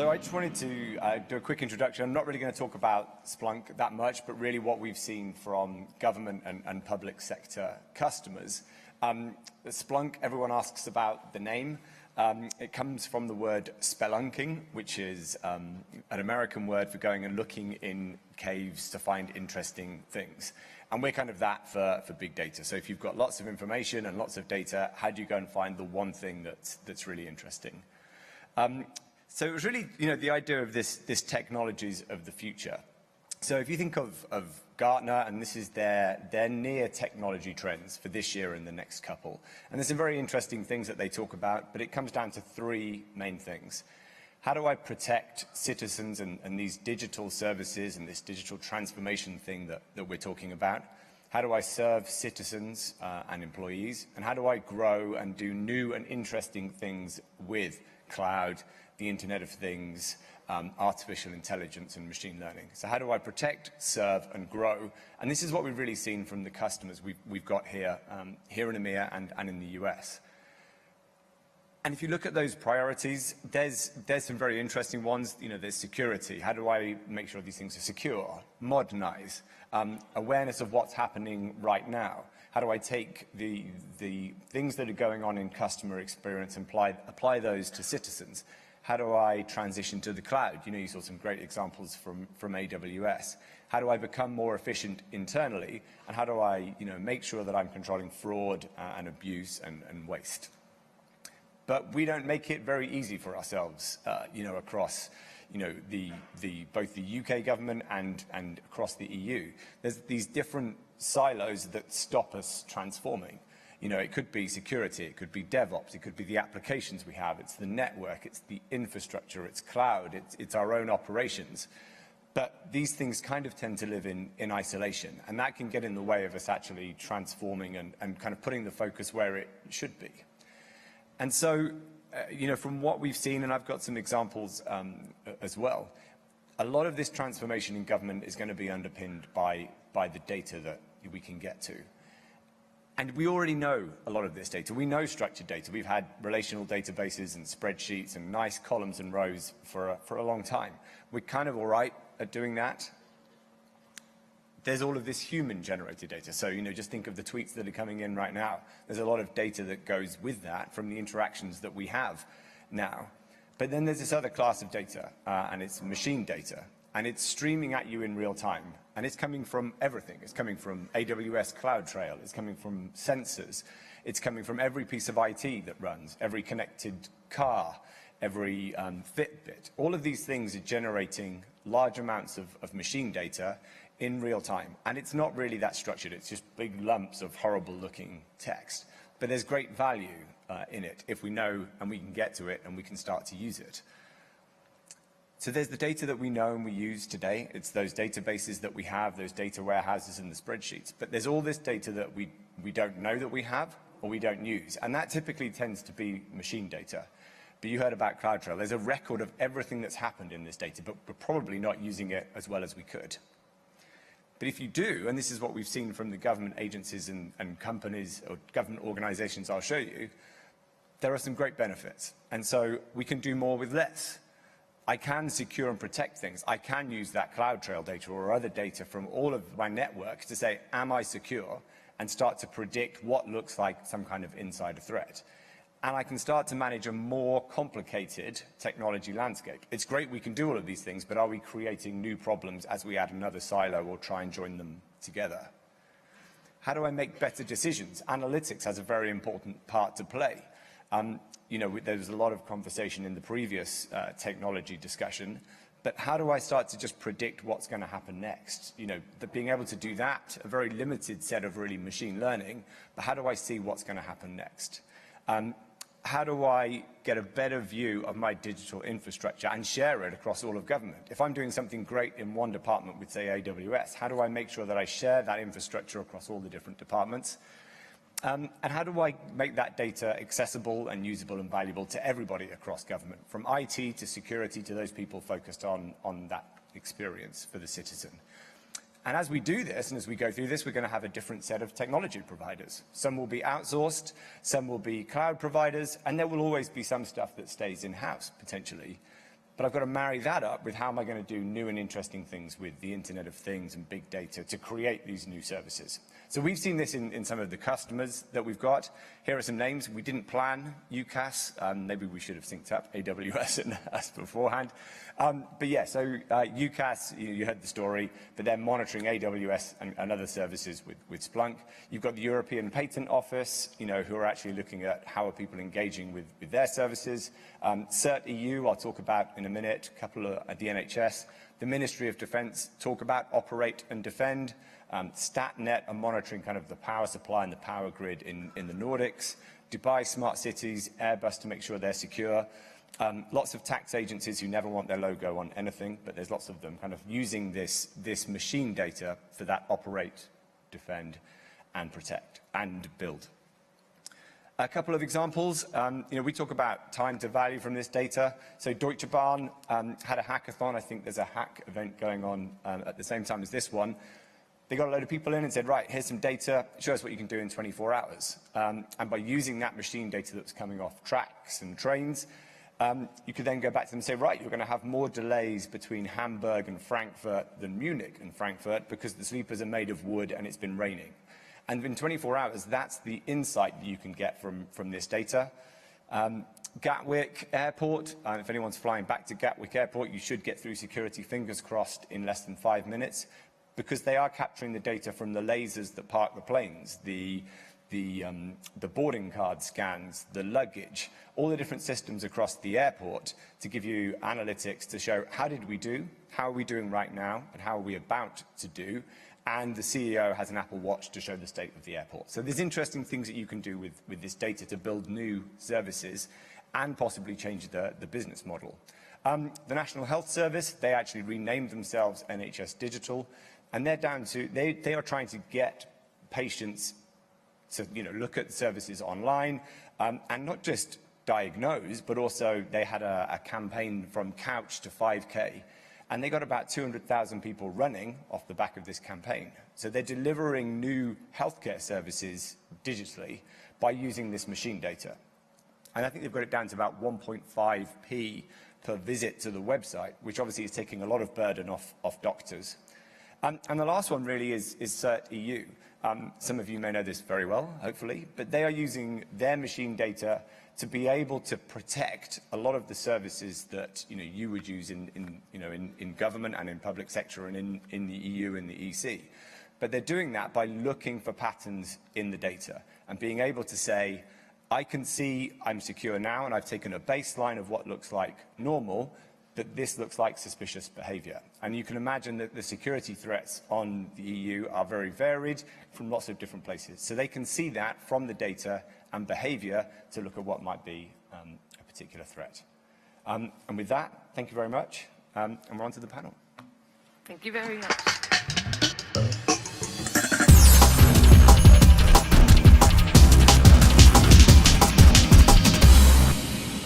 So I just wanted to do a quick introduction. I'm not really going to talk about Splunk that much, but really what we've seen from government and public sector customers. Splunk, everyone asks about the name. It comes from the word spelunking, which is an American word for going and looking in caves to find interesting things. And we're kind of that for big data. So if you've got lots of information and lots of data, how do you go and find the one thing that's really interesting? So it was really, the idea of this technologies of the future. So if you think of Gartner, and this is their near technology trends for this year and the next couple. And there's some very interesting things that they talk about, but it comes down to three main things. How do I protect citizens and these digital services and this digital transformation thing that we're talking about? How do I serve citizens and employees? And how do I grow and do new and interesting things with cloud, the Internet of Things, artificial intelligence and machine learning? So how do I protect, serve and grow? And this is what we've really seen from the customers we've got here, here in EMEA and in the US. And if you look at those priorities, there's some very interesting ones. There's security. How do I make sure these things are secure? Modernize. Awareness of what's happening right now. How do I take the things that are going on in customer experience and apply those to citizens? How do I transition to the cloud? You saw some great examples from AWS. How do I become more efficient internally? And how do I make sure that I'm controlling fraud and abuse and waste? But we don't make it very easy for ourselves, across both the UK government and across the EU. There's these different silos that stop us transforming. It could be security, it could be DevOps, it could be the applications we have, it's the network, it's the infrastructure, it's cloud, it's our own operations. But these things kind of tend to live in isolation, and that can get in the way of us actually transforming and kind of putting the focus where it should be. And so, from what we've seen, and I've got some examples as well, a lot of this transformation in government is going to be underpinned by the data that we can get to. And we already know a lot of this data. We know structured data. We've had relational databases and spreadsheets and nice columns and rows for a long time. We're kind of all right at doing that. There's all of this human-generated data. So, just think of the tweets that are coming in right now. There's a lot of data that goes with that from the interactions that we have now. But then there's this other class of data, and it's machine data. And it's streaming at you in real time. And it's coming from everything. It's coming from AWS CloudTrail. It's coming from sensors. It's coming from every piece of IT that runs, every connected car, every Fitbit. All of these things are generating large amounts of machine data in real time. And it's not really that structured. It's just big lumps of horrible-looking text. But there's great value in it if we know and we can get to it and we can start to use it. So there's the data that we know and we use today. It's those databases that we have, those data warehouses and the spreadsheets. But there's all this data that we don't know that we have or we don't use. And that typically tends to be machine data. But you heard about CloudTrail. There's a record of everything that's happened in this data, but we're probably not using it as well as we could. But if you do, and this is what we've seen from the government agencies and companies or government organizations I'll show you, there are some great benefits. And so we can do more with less. I can secure and protect things. I can use that CloudTrail data or other data from all of my network to say, am I secure? And start to predict what looks like some kind of insider threat. And I can start to manage a more complicated technology landscape. It's great we can do all of these things, but are we creating new problems as we add another silo or try and join them together? How do I make better decisions? Analytics has a very important part to play. There was a lot of conversation in the previous technology discussion, but how do I start to just predict what's going to happen next? Being able to do that, a very limited set of really machine learning, but how do I see what's going to happen next? How do I get a better view of my digital infrastructure and share it across all of government? If I'm doing something great in one department with, say, AWS, how do I make sure that I share that infrastructure across all the different departments? And how do I make that data accessible and usable and valuable to everybody across government, from IT to security to those people focused on that experience for the citizen? And as we do this, and as we go through this, we're going to have a different set of technology providers. Some will be outsourced, some will be cloud providers, and there will always be some stuff that stays in-house, potentially. but I've got to marry that up with how am I going to do new and interesting things with the Internet of Things and big data to create these new services. So we've seen this in some of the customers that we've got. Here are some names. We didn't plan UCAS. Maybe we should have synced up AWS and us beforehand. But yeah, so UCAS, you heard the story, but they're monitoring AWS and other services with Splunk. You've got the European Patent Office, who are actually looking at how are people engaging with their services. CERT EU, I'll talk about in a minute, a couple at the NHS. The Ministry of Defence talk about operate and defend. StatNet are monitoring kind of the power supply and the power grid in the Nordics. Dubai Smart Cities, Airbus to make sure they're secure. Lots of tax agencies who never want their logo on anything, but there's lots of them kind of using this machine data for that operate, defend, and protect, and build. A couple of examples. We talk about time to value from this data. So Deutsche Bahn had a hackathon. I think there's a hack event going on at the same time as this one. They got a load of people in and said, right, here's some data, show us what you can do in 24 hours. And by using that machine data that's coming off tracks and trains, you could then go back to them and say, right, you're going to have more delays between Hamburg and Frankfurt than Munich and Frankfurt because the sleepers are made of wood and it's been raining. And in 24 hours, that's the insight that you can get from this data. Gatwick Airport, if anyone's flying back to Gatwick Airport, you should get through security, fingers crossed, in less than 5 minutes, because they are capturing the data from the lasers that park the planes, the boarding card scans, the luggage, all the different systems across the airport to give you analytics to show how did we do, how are we doing right now, and how are we about to do. And the CEO has an Apple Watch to show the state of the airport. So there's interesting things that you can do with this data to build new services and possibly change the business model. The National Health Service, they actually renamed themselves NHS Digital, and they're down to, they are trying to get patients to look at services online and not just diagnose, but also they had a campaign from couch to 5K. And they got about 200,000 people running off the back of this campaign. So they're delivering new healthcare services digitally by using this machine data. And I think they've got it down to about 1.5p per visit to the website, which obviously is taking a lot of burden off doctors. And the last one really is CERT EU. Some of you may know this very well, hopefully, but they are using their machine data to be able to protect a lot of the services that you would use in government and in public sector and in the EU and the EC. But they're doing that by looking for patterns in the data and being able to say, I can see I'm secure now and I've taken a baseline of what looks like normal, but this looks like suspicious behavior. And you can imagine that the security threats on the EU are very varied from lots of different places. So they can see that from the data and behavior to look at what might be a particular threat. And with that, thank you very much. And we're on to the panel. Thank you very much.